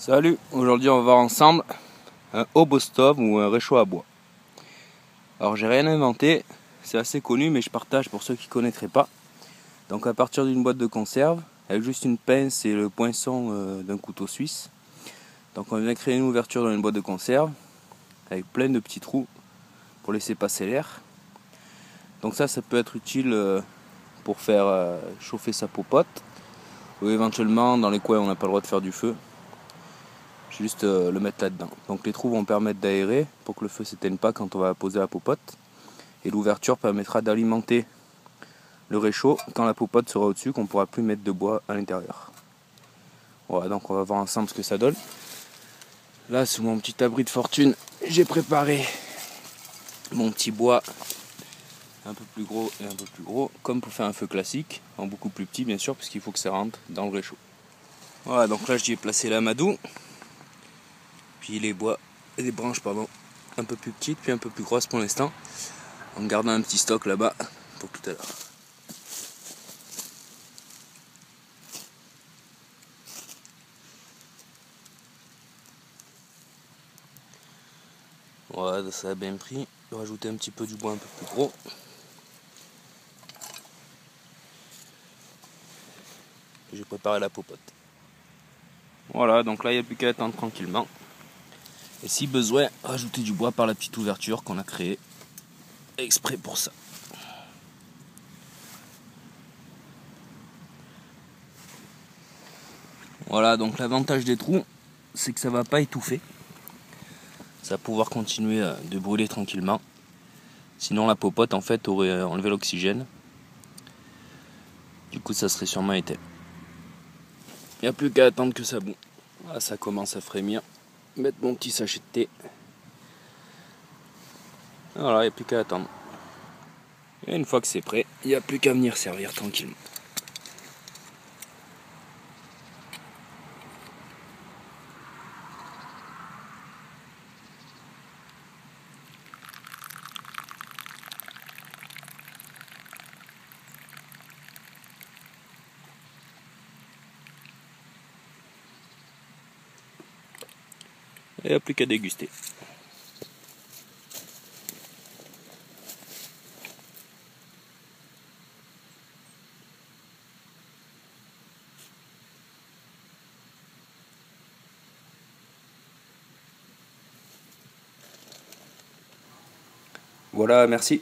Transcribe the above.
Salut, aujourd'hui on va voir ensemble un hobostove ou un réchaud à bois. Alors j'ai rien inventé, c'est assez connu mais je partage pour ceux qui ne connaîtraient pas. Donc à partir d'une boîte de conserve, avec juste une pince et le poinçon d'un couteau suisse. Donc on vient créer une ouverture dans une boîte de conserve avec plein de petits trous pour laisser passer l'air. Donc ça peut être utile pour faire chauffer sa popote ou éventuellement dans les coins où on n'a pas le droit de faire du feu. Juste le mettre là-dedans. Donc les trous vont permettre d'aérer pour que le feu ne s'éteigne pas quand on va poser la popote. Et l'ouverture permettra d'alimenter le réchaud quand la popote sera au-dessus, qu'on ne pourra plus mettre de bois à l'intérieur. Voilà, donc on va voir ensemble ce que ça donne. Là, sous mon petit abri de fortune, j'ai préparé mon petit bois un peu plus gros et un peu plus gros, comme pour faire un feu classique, en beaucoup plus petit bien sûr, parce qu'il faut que ça rentre dans le réchaud. Voilà, donc là j'y ai placé l'amadou. Puis les branches un peu plus petites puis un peu plus grosses pour l'instant, en gardant un petit stock là-bas pour tout à l'heure. Voilà, ça a bien pris. Je vais rajouter un petit peu du bois un peu plus gros. J'ai préparé la popote. Voilà, donc là il n'y a plus qu'à attendre tranquillement. Et si besoin, rajouter du bois par la petite ouverture qu'on a créée exprès pour ça. Voilà, donc l'avantage des trous, c'est que ça va pas étouffer. Ça va pouvoir continuer de brûler tranquillement. Sinon la popote en fait aurait enlevé l'oxygène. Du coup ça serait sûrement éteint. Il n'y a plus qu'à attendre que ça boue. Là, ça commence à frémir. Mettre mon petit sachet de thé. Voilà, il n'y a plus qu'à attendre. Et une fois que c'est prêt, il n'y a plus qu'à venir servir tranquillement. Il n'y a plus qu'à déguster. Voilà, merci.